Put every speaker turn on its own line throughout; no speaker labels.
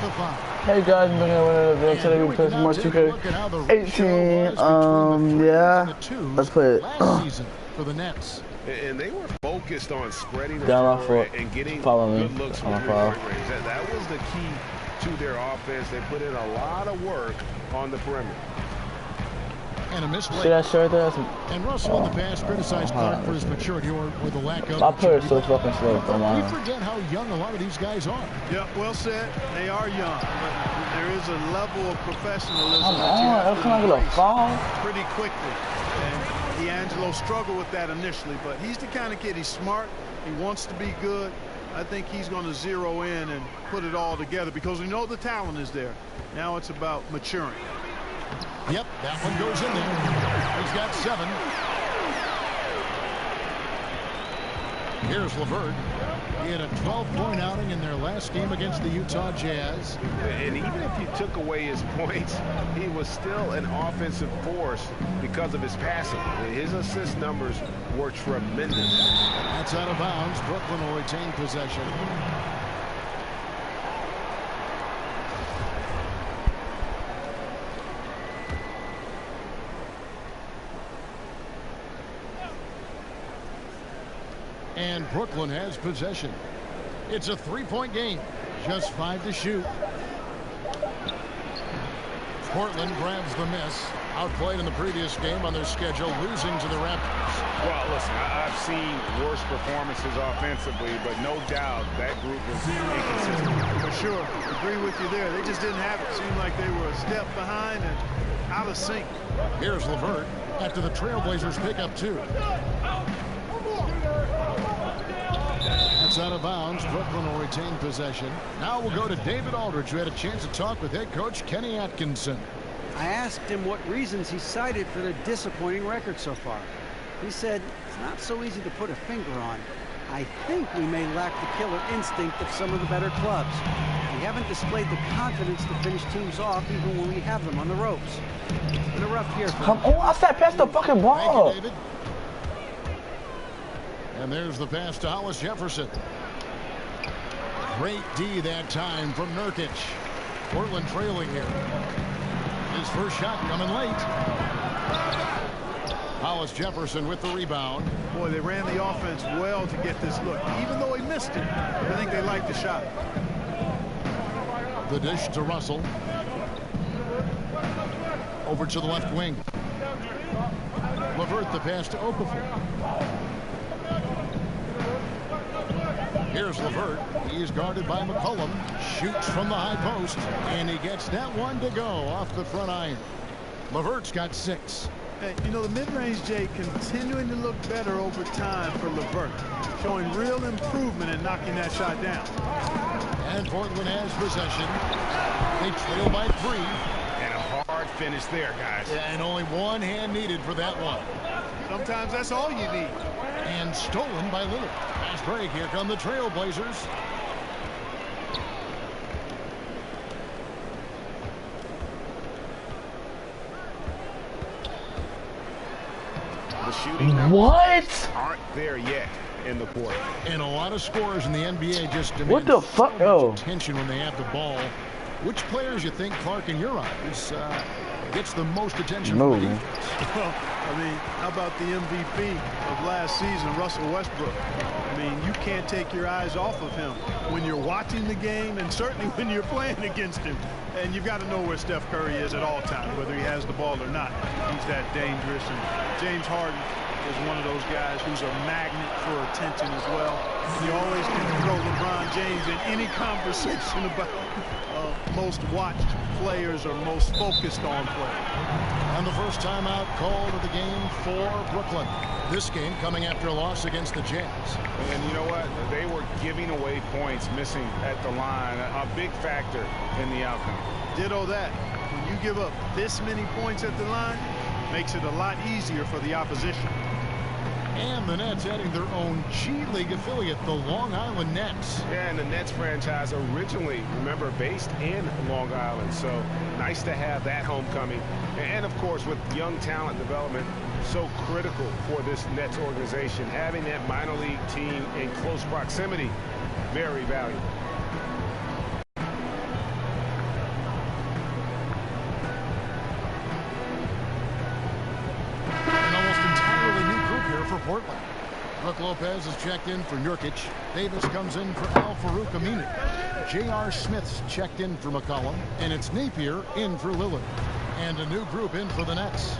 the foul.
Hey guys, I'm gonna win another video today. We play some more 2K18. Yeah. Let's play it.
Last season for the Nets.
And they were focused on spreading the
Down
floor
off
and getting
good
looks from three-point range. That was the key to their offense. They put in a lot of work on the perimeter.
And a misplay.
See that shirt there?
And Russell in the past criticized Clark for his maturity or the lack of.
My player's so fucking slow.
We forget how young a lot of these guys are.
Yeah, well said. They are young, but there is a level of professionalism that you have to embrace pretty quickly. And D'Angelo struggled with that initially, but he's the kind of kid. He's smart. He wants to be good. I think he's going to zero in and put it all together because we know the talent is there. Now it's about maturing.
Yep, that one goes in there. He's got 7. Here's LeVert. He had a 12-point outing in their last game against the Utah Jazz.
And even if you took away his points, he was still an offensive force because of his passing. His assist numbers were tremendous.
That's out of bounds. Brooklyn will retain possession. And Brooklyn has possession. It's a 3-point game. Just 5 to shoot. Portland grabs the miss. Outplayed in the previous game on their schedule, losing to the Raptors.
Well, listen, I've seen worse performances offensively, but no doubt that group was inconsistent.
For sure. Agree with you there. They just didn't have it. Seemed like they were a step behind and out of sync.
Here's LeVert after the Trailblazers pick up 2. That's out of bounds. Brooklyn will retain possession. Now we'll go to David Aldridge, who had a chance to talk with head coach Kenny Atkinson.
I asked him what reasons he cited for their disappointing record so far. He said, it's not so easy to put a finger on. I think we may lack the killer instinct of some of the better clubs. We haven't displayed the confidence to finish teams off even when we have them on the ropes. It's been a rough year for them.
Oh, I said pass the fucking ball.
Thank you, David. And there's the pass to Hollis Jefferson. Great D that time from Nurkic. Portland trailing here. His first shot coming late. Hollis Jefferson with the rebound.
Boy, they ran the offense well to get this look. Even though he missed it, I think they liked the shot.
The dish to Russell. Over to the left wing. LeVert the pass to Okafor. Here's LeVert. He's guarded by McCollum. Shoots from the high post. And he gets that one to go off the front iron. LeVert's got 6.
Hey, you know, the mid-range, Jay, continuing to look better over time for LeVert. Showing real improvement in knocking that shot down.
And Portland has possession. They trail by 3.
And a hard finish there, guys.
And only one hand needed for that one.
Sometimes that's all you need.
And stolen by Lillard. Fast break. Here come the Trailblazers.
The shooting
What?
aren't there yet in the quarter.
And a lot of scorers in the NBA just demand
What the fuck?
so much attention when they have the ball. Which players you think, Clark, in your eyes, gets the most attention from the defense?
Well, I mean, how about the MVP of last season, Russell Westbrook? I mean, you can't take your eyes off of him when you're watching the game and certainly when you're playing against him. And you've got to know where Steph Curry is at all times, whether he has the ball or not. He's that dangerous. And James Harden is one of those guys who's a magnet for attention as well. You always can throw LeBron James in any conversation about most watched players or most focused on players.
And the first timeout called of the game for Brooklyn. This game coming after a loss against the Jazz.
And you know what? They were giving away points, missing at the line. A big factor in the outcome.
Ditto that. When you give up this many points at the line, makes it a lot easier for the opposition.
And the Nets adding their own G League affiliate, the Long Island Nets.
Yeah, and the Nets franchise originally, remember, based in Long Island. So nice to have that homecoming. And, of course, with young talent development, so critical for this Nets organization. Having that minor league team in close proximity, very valuable.
Lopez is checked in for Nurkic. Davis comes in for Al-Farouq Aminu. J.R. Smith's checked in for McCollum. And it's Napier in for Lillard. And a new group in for the Nets.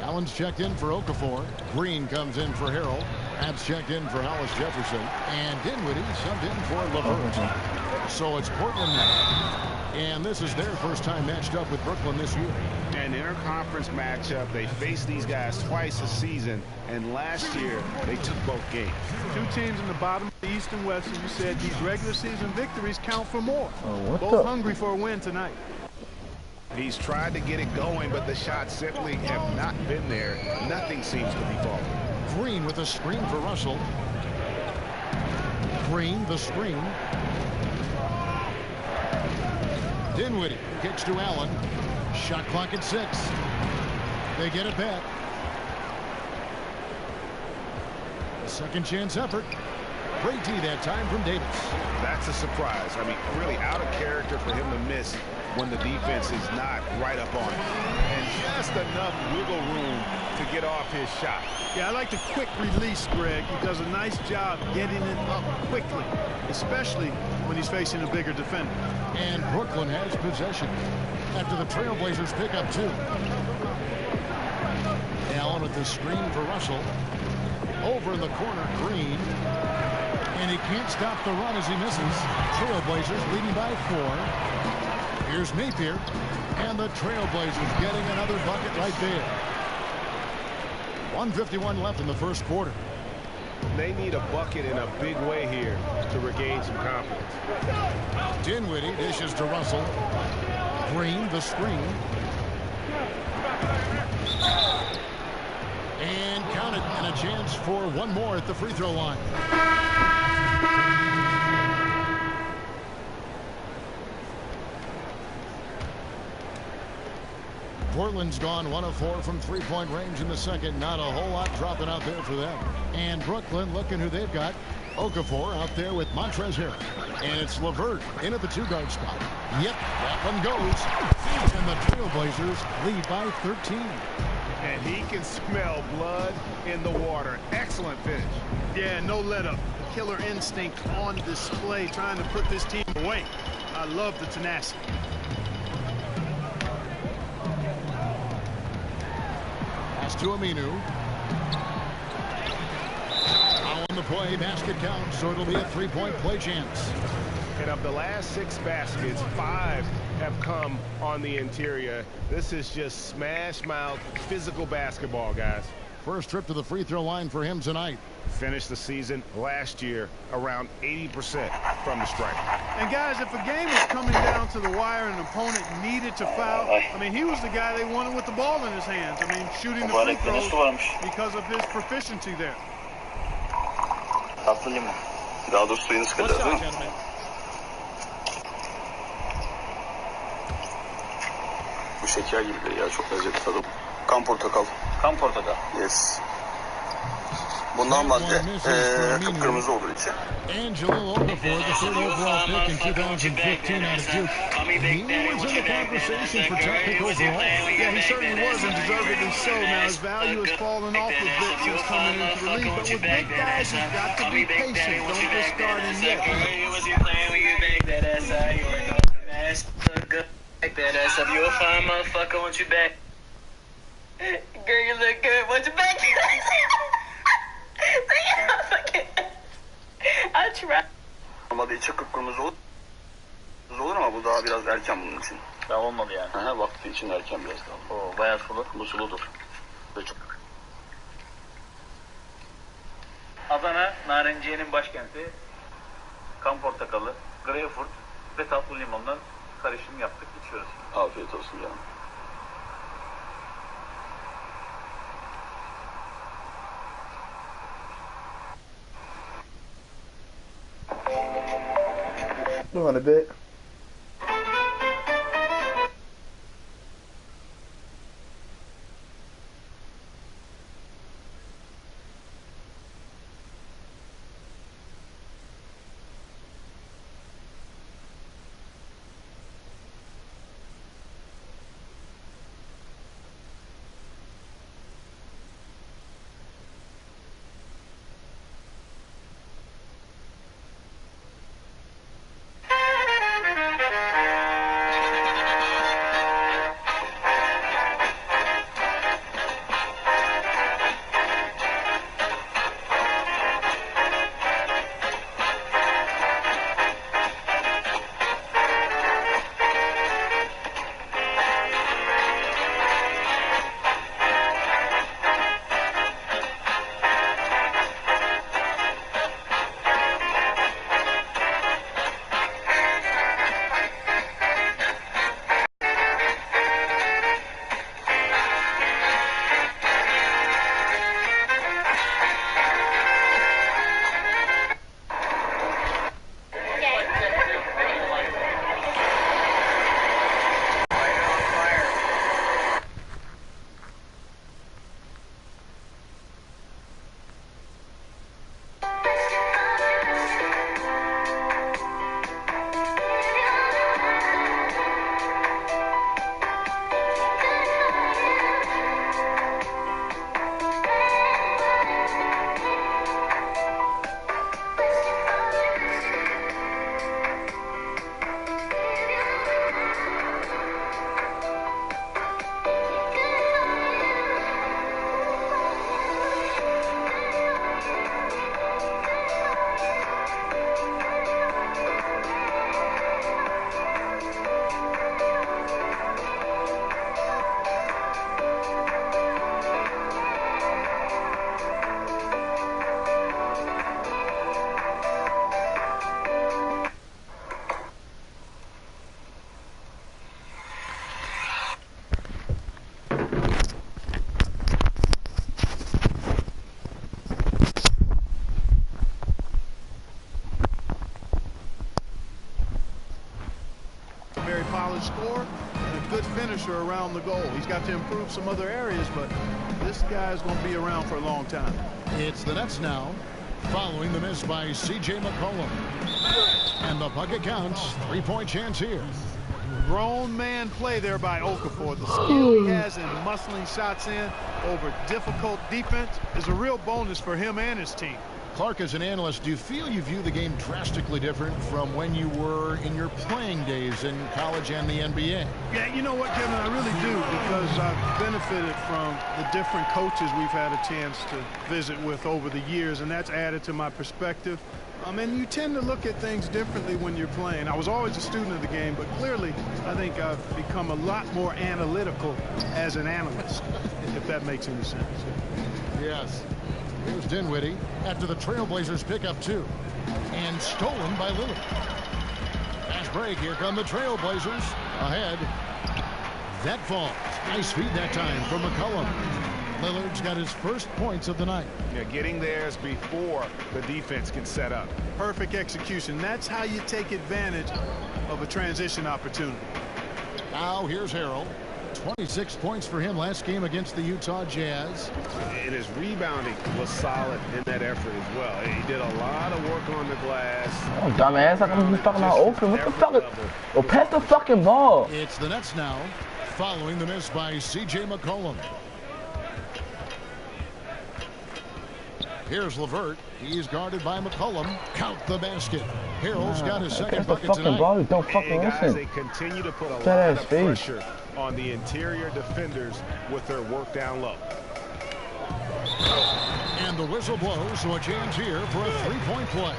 Allen's checked in for Okafor. Green comes in for Harrell. That's checked in for Hollis Jefferson. And Dinwiddie subbed in for LeVert. So it's Portland now. And this is their first time matched up with Brooklyn this year.
An interconference matchup. They faced these guys twice a season, and last year they took both games.
Two teams in the bottom of the East and West, and you said these regular season victories count for more. Both hungry for a win tonight.
He's tried to get it going, but the shots simply have not been there. Nothing seems to be falling.
Green with a screen for Russell. Green, the screen. Dinwiddie kicks to Allen. Shot clock at 6. They get it back. Second chance effort. Great D that time from Davis.
That's a surprise. I mean, really out of character for him to miss when the defense is not right up on him. And just enough wiggle room to get off his shot.
Yeah, I like the quick release, Greg. He does a nice job getting it up quickly, especially when he's facing a bigger defender.
And Brooklyn has possession after the Trailblazers pick up 2. Allen with the screen for Russell. Over in the corner, Green. And he can't stop the run as he misses. Trailblazers leading by 4. Here's Napier. And the Trailblazers getting another bucket right there. 1:51 left in the first quarter.
They need a bucket in a big way here to regain some confidence.
Dinwiddie dishes to Russell. Green, the screen. And count it, and a chance for one more at the free throw line. Portland's gone 1 of 4 from three-point range in the second. Not a whole lot dropping out there for them. And Brooklyn, looking who they've got. Okafor out there with Montrezl Harrell. And it's LeVert in at the 2-guard spot. Yep, that one goes. And the Trailblazers lead by 13.
And he can smell blood in the water. Excellent finish.
Yeah, no let up. The killer instinct on display, trying to put this team away. I love the tenacity.
Pass to Aminu. On the play, basket counts, so it'll be a 3-point play chance.
And of the last 6 baskets, 5 have come on the interior. This is just smash mouth physical basketball, guys.
First trip to the free throw line for him tonight.
Finished the season last year around 80% from the stripe.
And guys, if a game was coming down to the wire and an opponent needed to foul, I mean, he was the guy they wanted with the ball in his hands. I mean, shooting the free throws because of his proficiency there.
Tatlı limon. Daha doğrusu suyunu sıkacağız değil mi? Bu şeker gibi ya, çok lezzetli tadı. Kan portakal. Kan portakal. Yes. Bu normalde kıpkırmızı olur içi.
Angelo Okafor, the third overall pick in 2015 out of Duke. He was in the conversation for top pick overall.
Yeah, he certainly was, and deservedly so. Now, his value has fallen off a bit since coming into the league, but with big guys, you've got to be patient. Don't just start in yet.
That ass up, you're a fine motherfucker, want you back. Girl, you look good, want you back. I try. Normalde içi kıpkırmızı olur ama bu daha biraz erken bunun için. Daha olmadı yani. Aha, vakti için erken biraz daha. Oo, bayağı sulu. Bu suludur. Çok. Adana, narenciyenin başkenti. Kan portakalı, greyfurt ve tatlı limondan karışım yaptık, içiyoruz. Afiyet olsun canım.
Doing a bit.
polished scorer and a good finisher around the goal. He's got to improve some other areas, but this guy is going to be around for a long time.
It's the Nets now, following the miss by C.J. McCollum. And the bucket counts. 3-point chance here.
Grown man play there by Okafor. The skill he has in muscling shots in over difficult defense is a real bonus for him and his team.
Clark, as an analyst, do you feel you view the game drastically different from when you were in your playing days in college and the NBA?
Yeah, you know what, Kevin, I really do, because I've benefited from the different coaches we've had a chance to visit with over the years, and that's added to my perspective. And you tend to look at things differently when you're playing. I was always a student of the game, but clearly I think I've become a lot more analytical as an analyst, if that makes any sense.
Yes. Here's Dinwiddie after the Trailblazers pick up 2. And stolen by Lillard. Fast break. Here come the Trailblazers. Ahead. That falls. Nice feed that time from McCollum. Lillard's got his first points of the night.
Yeah, getting theirs before the defense can set up.
Perfect execution. That's how you take advantage of a transition opportunity.
Now here's Harrell. 26 points for him last game against the Utah Jazz.
And his rebounding was solid in that effort as well. He did a lot of work on the glass.
Oh, dumbass. How come you fucking not open? What the fuck? Oh, pass the fucking ball.
It's the Nets now, following the miss by C.J. McCollum. Here's LeVert. He's guarded by McCollum. Count the basket. Harrell's got his second bucket tonight.
Ball. Don't fucking
guys,
listen.
they continue to put a lot of pressure on the interior defenders with their work down low.
And the whistle blows, so a chance here for a three-point play.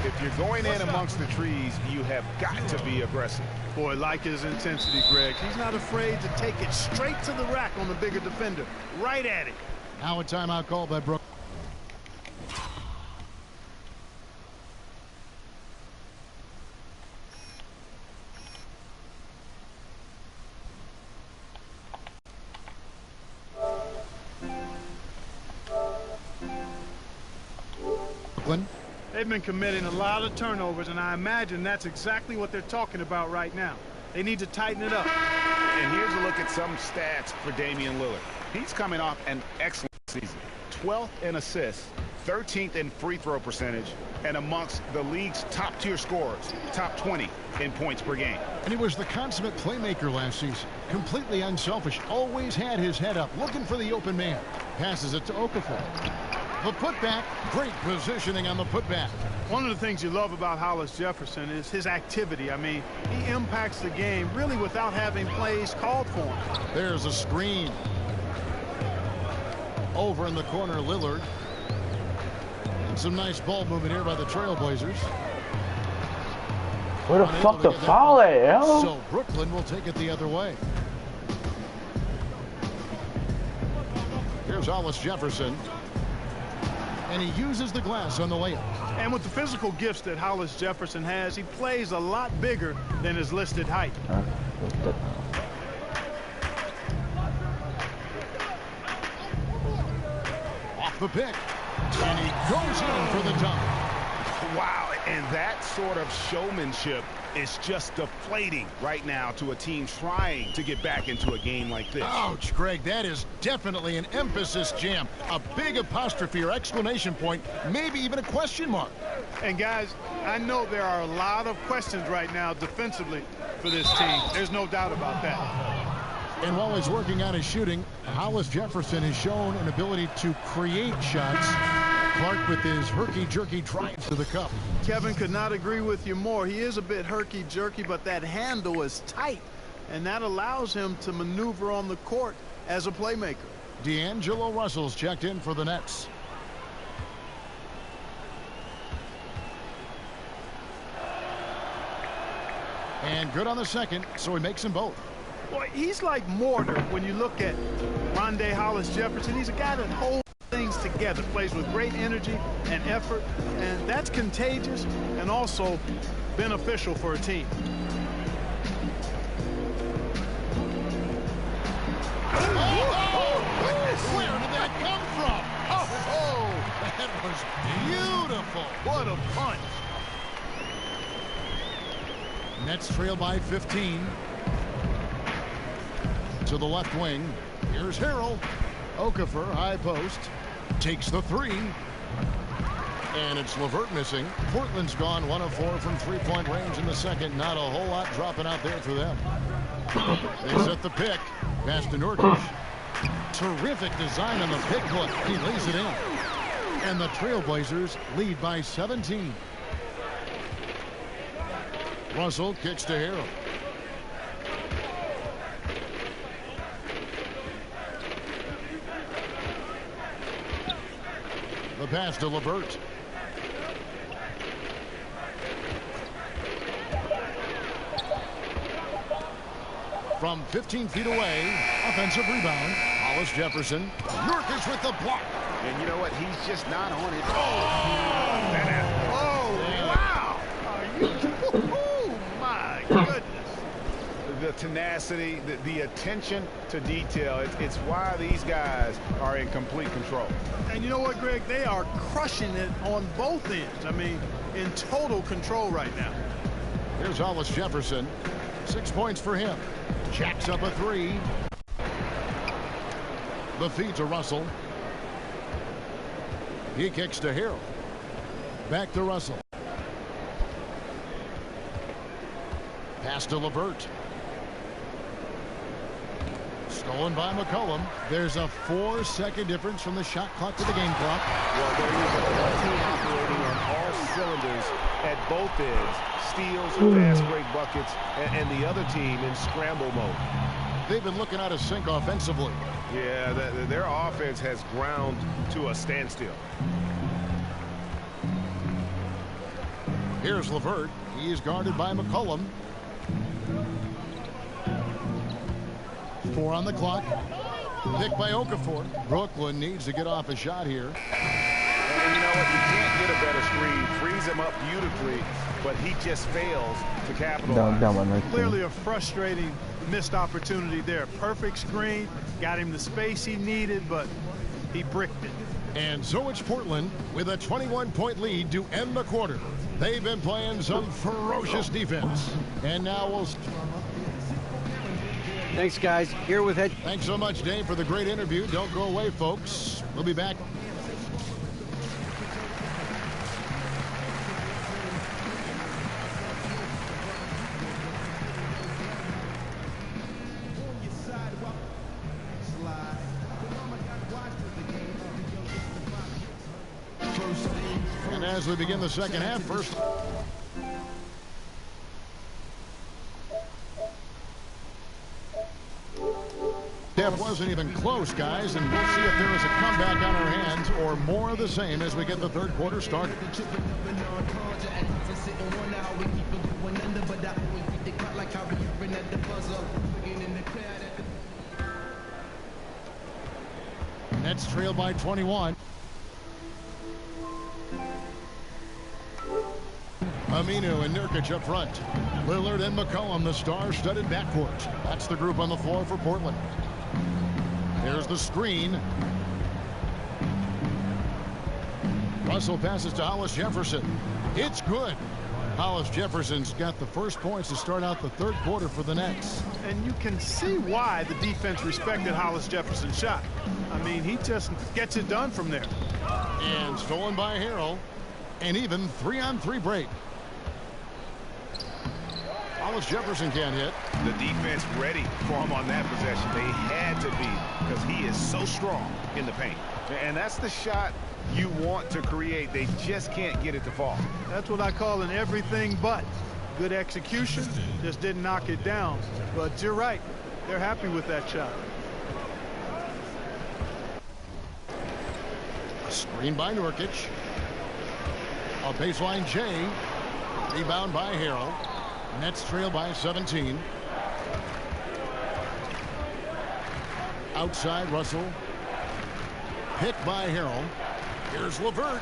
If you're going in amongst the trees, you have got to be aggressive.
Boy, like his intensity, Greg. He's not afraid to take it straight to the rack on the bigger defender. Right at it.
Now a timeout called by Brooklyn.
They've been committing a lot of turnovers, and I imagine that's exactly what they're talking about right now. They need to tighten it up.
And here's a look at some stats for Damian Lillard. He's coming off an excellent season. 12th in assists, 13th in free throw percentage, and amongst the league's top-tier scorers, top 20 in points per game.
And he was the consummate playmaker last season. Completely unselfish. Always had his head up, looking for the open man. Passes it to Okafor. The putback, great positioning on the putback.
One of the things you love about Hollis Jefferson is his activity. I mean, he impacts the game really without having plays called for him.
There's a screen. Over in the corner, Lillard. And some nice ball movement here by the Trailblazers.
Where the fuck the foul at, yo?
So Brooklyn will take it the other way. Here's Hollis Jefferson. And he uses the glass on the layup.
And with the physical gifts that Hollis Jefferson has, he plays a lot bigger than his listed height.
Off the pick. And he goes in for the dunk.
Wow, and that sort of showmanship is just deflating right now to a team trying to get back into a game like this.
Ouch, Greg, that is definitely an emphasis jam. A big apostrophe or exclamation point, maybe even a question mark.
And guys, I know there are a lot of questions right now defensively for this team. There's no doubt about that.
And while he's working on his shooting, Hollis Jefferson has shown an ability to create shots. Clark with his herky-jerky drive to the cup.
Kevin could not agree with you more. He is a bit herky-jerky, but that handle is tight, and that allows him to maneuver on the court as a playmaker.
D'Angelo Russell's checked in for the Nets. And good on the second, so he makes them both.
Boy, he's like mortar when you look at Rondé Hollis Jefferson. He's a guy that holds things together, plays with great energy and effort, and that's contagious and also beneficial for a team.
Where did that come from? Oh, that was beautiful.
What a punch.
Nets trail by 15. To the left wing. Here's Harrell. Okafor, high post. Takes the three. And it's LeVert missing. Portland's gone 1 of 4 from three-point range in the second. Not a whole lot dropping out there for them. They set the pick. Pass to Nurkic. Terrific design on the pick hook. He lays it in. And the Trailblazers lead by 17. Russell kicks to Harrell. The pass to LeVert. From 15 feet away, offensive rebound. Hollis Jefferson. Nurkic with the block.
And you know what? He's just not on it.
Wow! Oh, my goodness.
The tenacity, the attention to detail. It's why these guys are in complete control.
And you know what, Greg? They are crushing it on both ends. I mean, in total control right now.
Here's Hollis Jefferson. 6 points for him. Jacks up a three. The feed to Russell. He kicks to Harrell. Back to Russell. Pass to LeVert. Stolen by McCollum. There's a 4-second difference from the shot clock to the game clock.
Well, there is a team operating on all cylinders at both ends. Steals, fast break buckets, and the other team in scramble mode.
They've been looking out of sync offensively.
Yeah, their offense has ground to a standstill.
Here's LeVert. He is guarded by McCollum. 4 on the clock. Picked by Okafor. Brooklyn needs to get off a shot here.
And you know what? You can't get a better screen. Frees him up beautifully, but he just fails to capitalize.
Clearly a frustrating missed opportunity there. Perfect screen. Got him the space he needed, but he bricked it.
And so it's Portland with a 21-point lead to end the quarter. They've been playing some ferocious defense. And now we'll...
Thanks, guys. Here with head.
Thanks so much, Dave, for the great interview. Don't go away, folks. We'll be back. And as we begin the second half, first... That wasn't even close, guys, and we'll see if there is a comeback on our hands or more of the same as we get the third quarter started. Nets trail by 21. Aminu and Nurkic up front. Lillard and McCollum, the star-studded backcourt. That's the group on the floor for Portland. There's the screen. Russell passes to Hollis Jefferson. It's good. Hollis Jefferson's got the first points to start out the third quarter for the Nets.
And you can see why the defense respected Hollis Jefferson's shot. I mean, he just gets it done from there.
And stolen by Harrell. And even 3-on-3 break. Hollis Jefferson can't hit.
The defense ready for him on that possession. They had to be, because he is so strong in the paint. And that's the shot you want to create. They just can't get it to fall.
That's what I call an everything but. Good execution, just didn't knock it down. But you're right, they're happy with that shot.
A screen by Nurkic. A baseline J. Rebound by Harrell. Nets trail by 17. Outside Russell. Picked by Harrell. Here's LeVert.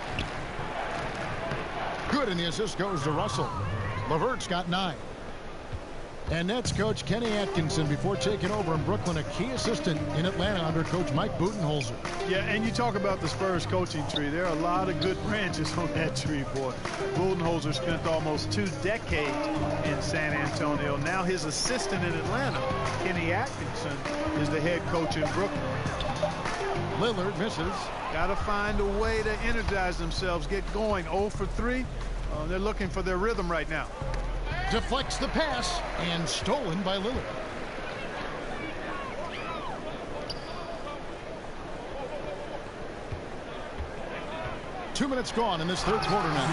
Good, and the assist goes to Russell. LeVert's got 9. And Nets coach Kenny Atkinson, before taking over in Brooklyn, a key assistant in Atlanta under coach Mike Budenholzer.
Yeah, and you talk about the Spurs coaching tree. There are a lot of good branches on that tree, boy. Budenholzer spent almost 2 decades in San Antonio. Now his assistant in Atlanta, Kenny Atkinson, is the head coach in Brooklyn.
Lillard misses.
Got to find a way to energize themselves, get going. 0 for 3. They're looking for their rhythm right now.
Deflects the pass and stolen by Lillard. Two minutes gone in this third quarter now.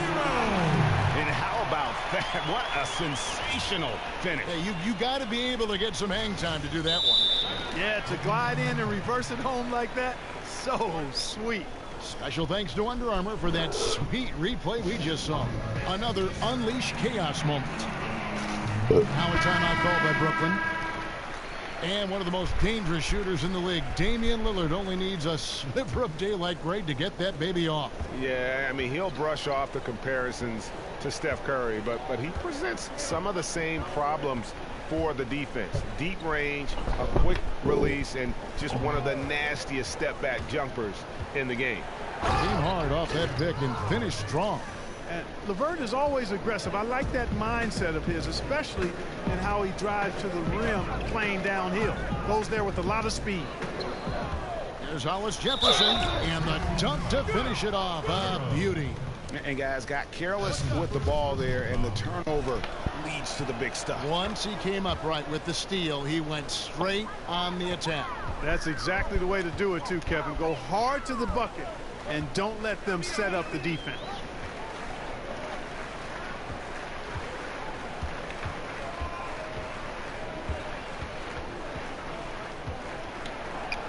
And how about that? What a sensational finish.
Hey, you got to be able to get some hang time to do that one.
Yeah, to glide in and reverse it home like that, so sweet.
Special thanks to Under Armour for that sweet replay we just saw. Another unleash chaos moment. Now a timeout called by Brooklyn. And one of the most dangerous shooters in the league, Damian Lillard, only needs a sliver of daylight grade to get that baby off.
Yeah, I mean, he'll brush off the comparisons to Steph Curry, but he presents some of the same problems for the defense. Deep range, a quick release, and just one of the nastiest step-back jumpers in the game.
Came hard off that pick and finished strong.
And LeVert is always aggressive. I like that mindset of his, especially in how he drives to the rim playing downhill. Goes there with a lot of speed.
There's Hollis Jefferson, and the dunk to finish it off. A beauty.
And guys got careless with the ball there, and the turnover leads to the big stuff.
Once he came up right with the steal, he went straight on the attack.
That's exactly the way to do it too, Kevin. Go hard to the bucket and don't let them set up the defense.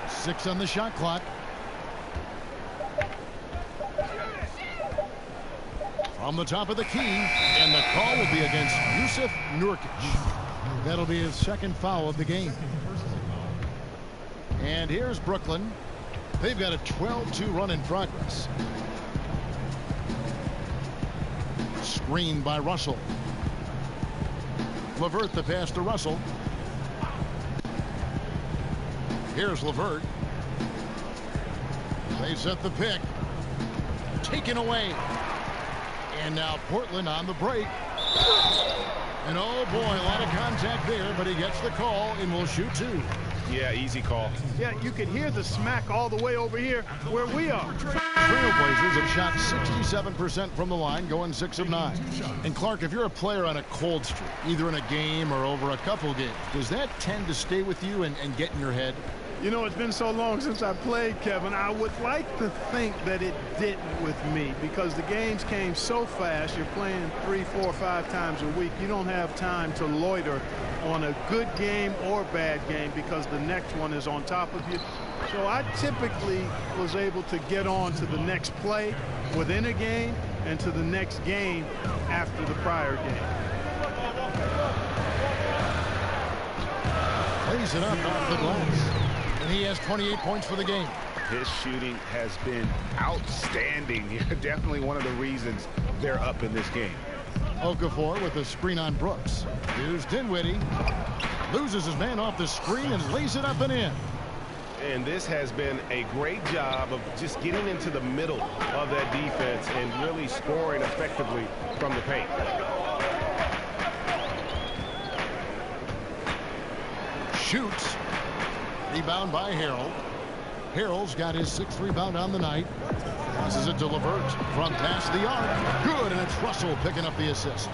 Six on the shot clock. From the top of the key, and the call will be against Jusuf Nurkic. That'll be his second foul of the game. And here's Brooklyn. They've got a 12-2 run in progress. Screened by Russell. LeVert the pass to Russell. Here's LeVert. They set the pick. Taken away. And now Portland on the break. And oh boy, a lot of contact there, but he gets the call and will shoot two.
Yeah, easy call.
Yeah, you can hear the smack all the way over here where we are.
Trailblazers have shot 67% from the line, going 6 of 9. And Clark, if you're a player on a cold streak, either in a game or over a couple games, does that tend to stay with you and get in your head?
You know, it's been so long since I played, Kevin. I would like to think that it didn't with me because the games came so fast. You're playing 3, 4, 5 times a week. You don't have time to loiter on a good game or bad game because the next one is on top of you. So I typically was able to get on to the next play within a game and to the next game after the prior game.
Plays it up off the glass. And he has 28 points for the game.
His shooting has been outstanding. Definitely one of the reasons they're up in this game.
Okafor with a screen on Brooks. Here's Dinwiddie. Loses his man off the screen and lays it up and in.
And this has been a great job of just getting into the middle of that defense and really scoring effectively from the paint.
Shoots. Rebound by Harrell. Harrell's got his 6th rebound on the night. Passes it to LeVert. Front pass to the arc. Good, and it's Russell picking up the assist.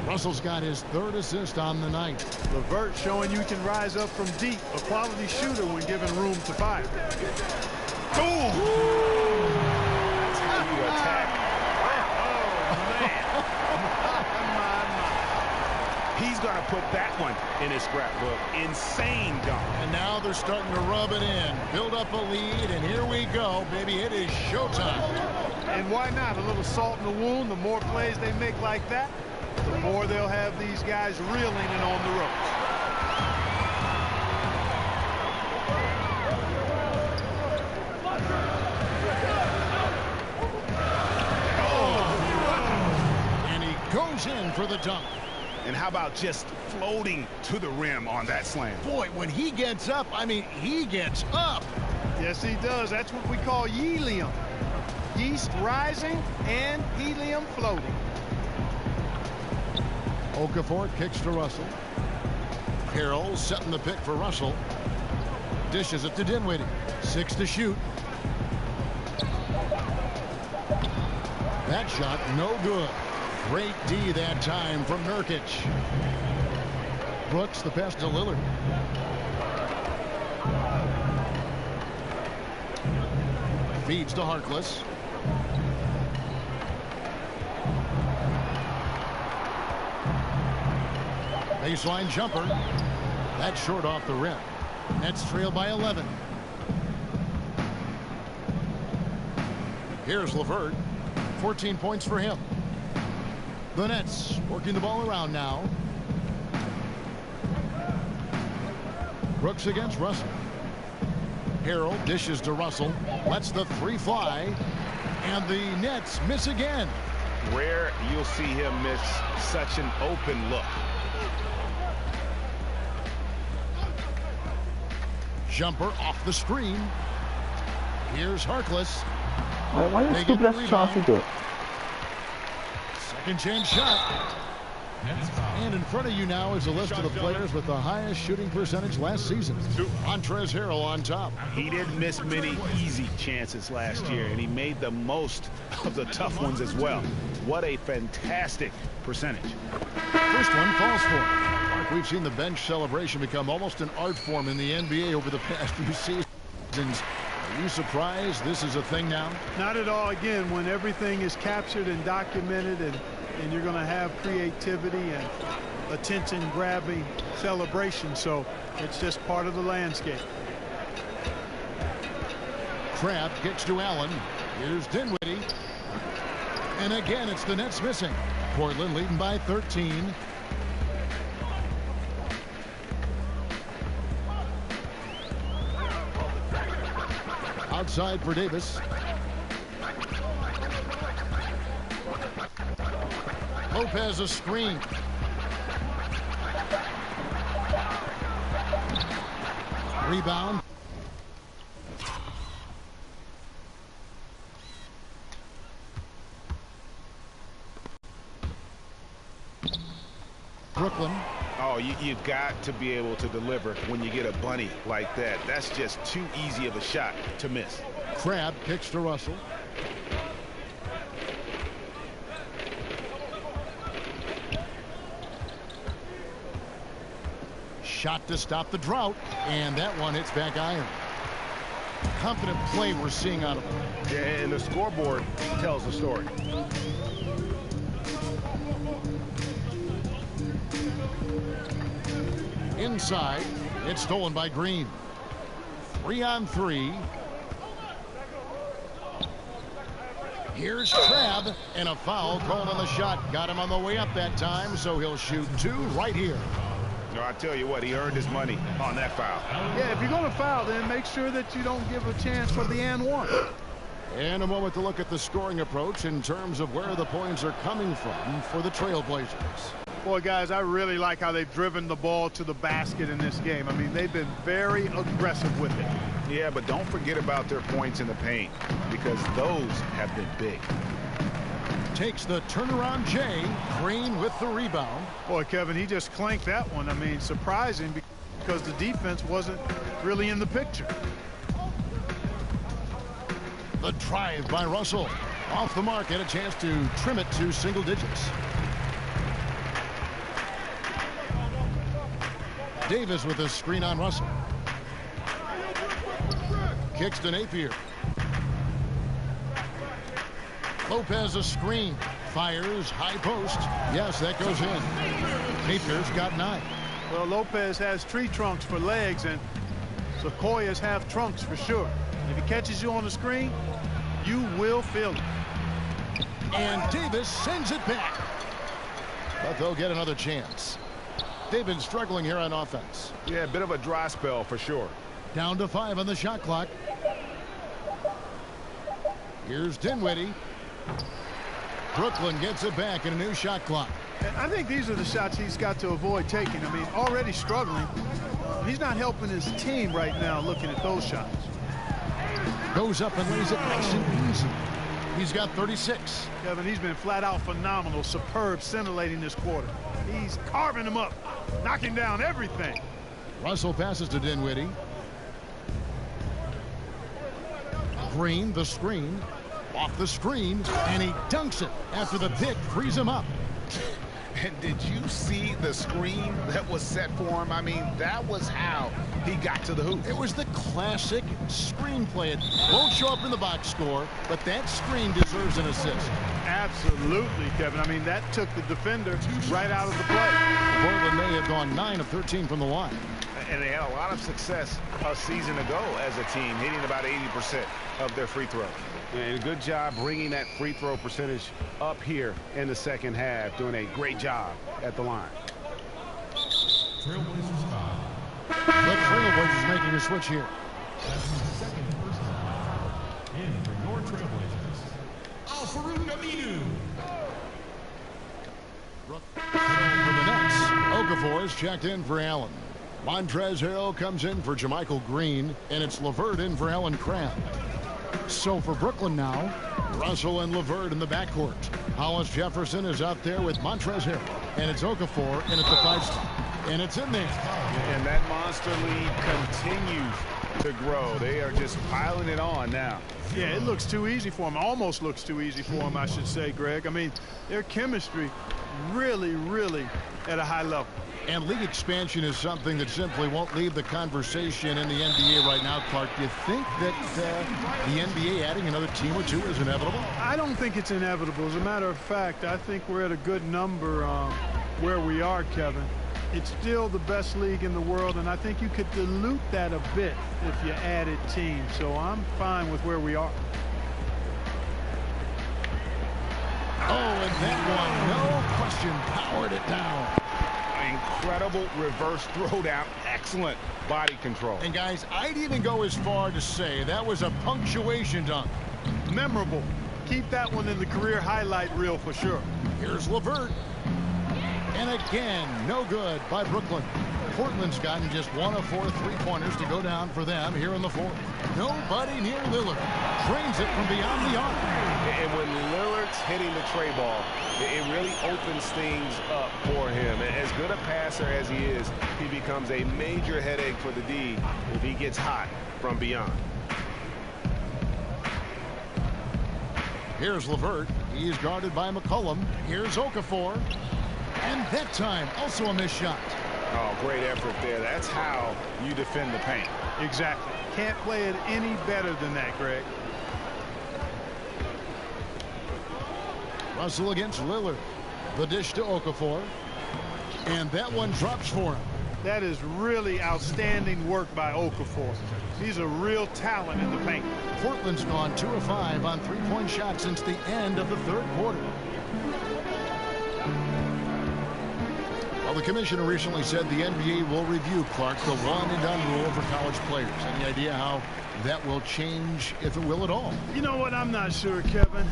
Russell's got his 3rd assist on the night.
LeVert showing you can rise up from deep. A quality shooter when given room to fire.
Boom! That's how you attack. He's going to put that one in his scrapbook. Insane dunk.
And now they're starting to rub it in. Build up a lead, and here we go, baby. It is showtime.
And why not? A little salt in the wound. The more plays they make like that, the more they'll have these guys reeling and on the ropes.
And he goes in for the dunk.
And how about just floating to the rim on that slam?
Boy, when he gets up, I mean, he gets up.
Yes, he does. That's what we call helium. Yeast rising and helium floating.
Okafor kicks to Russell. Carroll setting the pick for Russell. Dishes it to Dinwiddie. 6 to shoot. That shot no good. Great D that time from Nurkic. Brooks the pass to Lillard. Feeds to Harkless. Baseline jumper. That's short off the rim. Nets trail by 11. Here's LeVert. 14 points for him. The Nets working the ball around now. Brooks against Russell. Harrell dishes to Russell. Lets the three fly. And the Nets miss again.
Rare you'll see him miss such an open look.
Jumper off the screen. Here's Harkless.
Why are you stupid ass Chauncey do it?
Second chance shot. And in front of you now is a list of the players with the highest shooting percentage last season. Montrezl Harrell on top.
He didn't miss many easy chances last year, and he made the most of the tough ones as well. What a fantastic percentage.
First one falls for him. We've seen the bench celebration become almost an art form in the NBA over the past few seasons. Are you surprised this is a thing now?
Not at all. Again, when everything is captured and documented, and you're going to have creativity and attention-grabbing celebration, so it's just part of the landscape.
Crabbe kicks to Allen. Here's Dinwiddie. And again, it's the Nets missing. Portland leading by 13. Outside for Davis. Lopez a screen. Rebound. Brooklyn.
Oh, you've got to be able to deliver when you get a bunny like that. That's just too easy of a shot to miss.
Crabbe kicks to Russell. Shot to stop the drought, and that one hits back iron. Confident play we're seeing out of him.
Yeah, and the scoreboard tells the story.
Inside, it's stolen by Green. 3-on-3. Here's Crabbe, and a foul called on the shot. Got him on the way up that time, so he'll shoot 2 right here.
No, I tell you what, he earned his money on that foul.
Yeah, if you're going to foul, then make sure that you don't give a chance for the and one.
And a moment to look at the scoring approach in terms of where the points are coming from for the Trailblazers.
Boy, guys, I really like how they've driven the ball to the basket in this game. I mean, they've been very aggressive with it.
Yeah, but don't forget about their points in the paint, because those have been big.
Takes the turnaround Jay. Green with the rebound.
Boy, Kevin, he just clanked that one. I mean, surprising because the defense wasn't really in the picture.
The drive by Russell. Off the mark, and a chance to trim it to single digits. Davis with a screen on Russell. Kicks to Napier. Lopez a screen. Fires high post. Yes, that goes in. Napier's got 9.
Well, Lopez has tree trunks for legs, and Sequoias have trunks for sure. If he catches you on the screen, you will feel it.
And Davis sends it back. But they'll get another chance. They've been struggling here on offense.
Yeah, a bit of a dry spell for sure.
Down to 5 on the shot clock. Here's Dinwiddie. Brooklyn gets it back in a new shot clock.
I think these are the shots he's got to avoid taking. I mean, already struggling. He's not helping his team right now looking at those shots.
Goes up and lays it nice and easy. He's got 36.
Kevin, he's been flat out phenomenal, superb, scintillating this quarter. He's carving them up, knocking down everything.
Russell passes to Dinwiddie. Green, the screen. Off the screen, and he dunks it after the pick frees him up.
And did you see the screen that was set for him? I mean, that was how he got to the hoop.
It was the classic screenplay. It won't show up in the box score, but that screen deserves an assist.
Absolutely, Kevin. I mean, that took the defender right out of the play.
Portland may have gone 9 of 13 from the line.
And they had a lot of success a season ago as a team, hitting about 80% of their free throws. And good job bringing that free throw percentage up here in the second half, doing a great job at the line.
Trailblazers foul. The Trailblazers making a switch here.
Second personal. In for your Trailblazers, Al-Farouq Aminu.
For the Nets, Okafor is checked in for Allen. Montrezl Harrell comes in for Jermichael Green, and it's LeVert in for Allen Crabbe. So for Brooklyn now, Russell and LeVert in the backcourt. Hollis Jefferson is out there with Montrezl Harrell, and it's Okafor in at the 5 spot, and it's in there.
And that monster lead continues to grow. They are just piling it on now.
Yeah, it looks too easy for him. Almost looks too easy for him, I should say, Greg. I mean, their chemistry really at a high level.
And league expansion is something that simply won't leave the conversation in the NBA right now, Clark. Do you think that the NBA adding another team or two is inevitable?
I don't think it's inevitable. As a matter of fact, I think we're at a good number where we are, Kevin. It's still the best league in the world, and I think you could dilute that a bit if you added teams. So I'm fine with where we are.
Oh, and that one, no question, powered it down.
Incredible reverse throwdown. Excellent body control.
And guys, I'd even go as far to say that was a punctuation dunk.
Memorable. Keep that one in the career highlight reel for sure.
Here's LeVert. And again, no good by Brooklyn. Portland's gotten just 1 of 4 3-pointers to go down for them here in the fourth. Nobody near Lillard. Drains it from beyond the arc.
And when Lillard's hitting the tray ball, it really opens things up for him. As good a passer as he is, he becomes a major headache for the D if he gets hot from beyond.
Here's LeVert. He's guarded by McCollum. Here's Okafor. And that time, also a missed shot.
Oh, great effort there. That's how you defend the paint.
Exactly. Can't play it any better than that, Greg.
Russell against Lillard. The dish to Okafor. And that one drops for him.
That is really outstanding work by Okafor. He's a real talent in the paint.
Portland's gone 2 of 5 on 3-point shots since the end of the third quarter. Well, the commissioner recently said the NBA will review, Clark, the one-and-done rule for college players. Any idea how that will change, if it will at all?
You know what? I'm not sure, Kevin.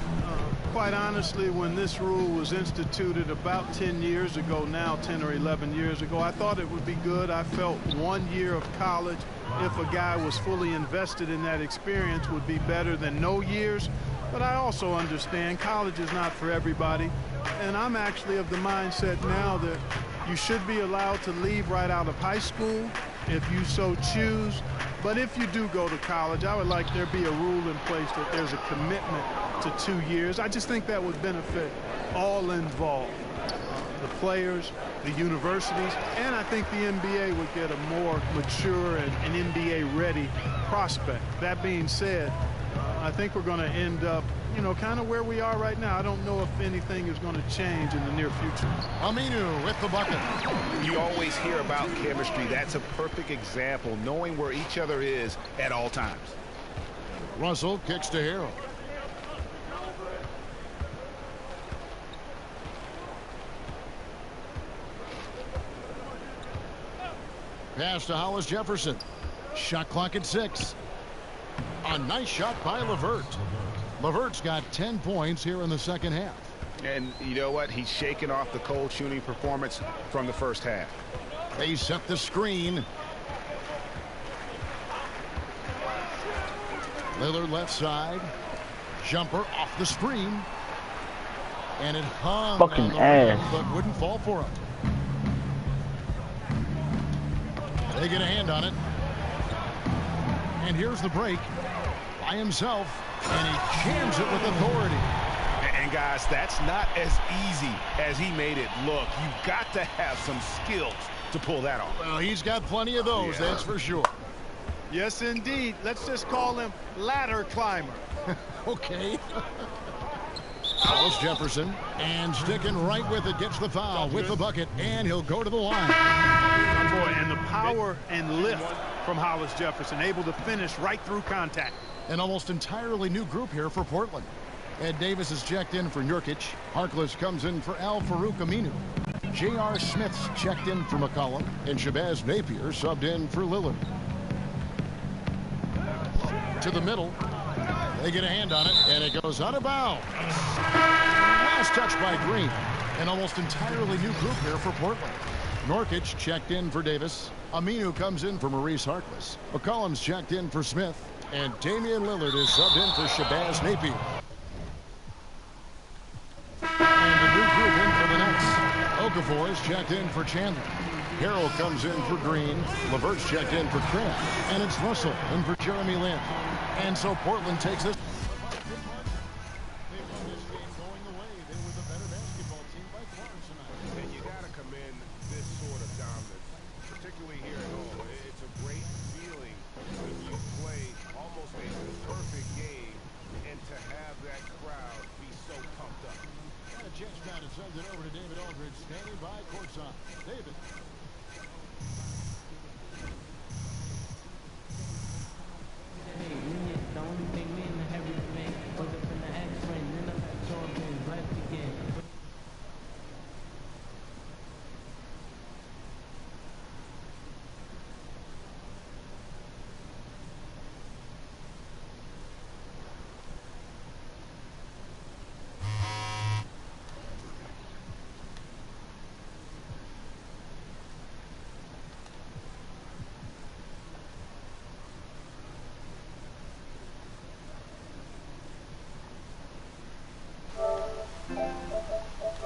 Quite honestly, when this rule was instituted about 10 years ago now, 10 or 11 years ago, I thought it would be good. I felt 1 year of college, if a guy was fully invested in that experience, would be better than no years. But I also understand college is not for everybody. And I'm actually of the mindset now that you should be allowed to leave right out of high school if you so choose. But if you do go to college, I would like there be a rule in place that there's a commitment to 2 years. I just think that would benefit all involved. The players, the universities, and I think the NBA would get a more mature and an NBA-ready prospect. That being said, I think we're going to end up, you know, kind of where we are right now. I don't know if anything is going to change in the near future.
Aminu with the bucket.
You always hear about chemistry. That's a perfect example, knowing where each other is at all times.
Russell kicks to Harrell. Pass to Hollis Jefferson. Shot clock at 6. A nice shot by LeVert. LeVert's got 10 points here in the second half.
And you know what? He's shaking off the cold shooting performance from the first half.
They set the screen. Lillard left side. Jumper off the screen. And it hung
Fucking
on the
ass.
rim, but wouldn't fall for him. They get a hand on it. And here's the break by himself. And he jams it with authority.
And guys, that's not as easy as he made it look. You've got to have some skills to pull that off.
Well, he's got plenty of those, that's for sure.
Yes, indeed. Let's just call him ladder climber.
Okay. Fouls Jefferson, and sticking right with it, gets the foul with the bucket, and he'll go to the line.
Boy, and the power and lift from Hollis Jefferson, able to finish right through contact.
An almost entirely new group here for Portland. Ed Davis is checked in for Nurkic. Harkless comes in for Al-Farouq Aminu. J.R. Smith's checked in for McCollum, and Shabazz Napier subbed in for Lillard. To the middle. They get a hand on it, and it goes out of bounds. Last touch by Green. An almost entirely new group here for Portland. Nurkic checked in for Davis. Aminu comes in for Maurice Harkless. McCollum's checked in for Smith. And Damian Lillard is subbed in for Shabazz Napier. And a new group in for the Nets. Okafor is checked in for Chandler. Harrell comes in for Green. LeVert's checked in for Kraft. And it's Russell in for Jeremy Lin. And so Portland takes this.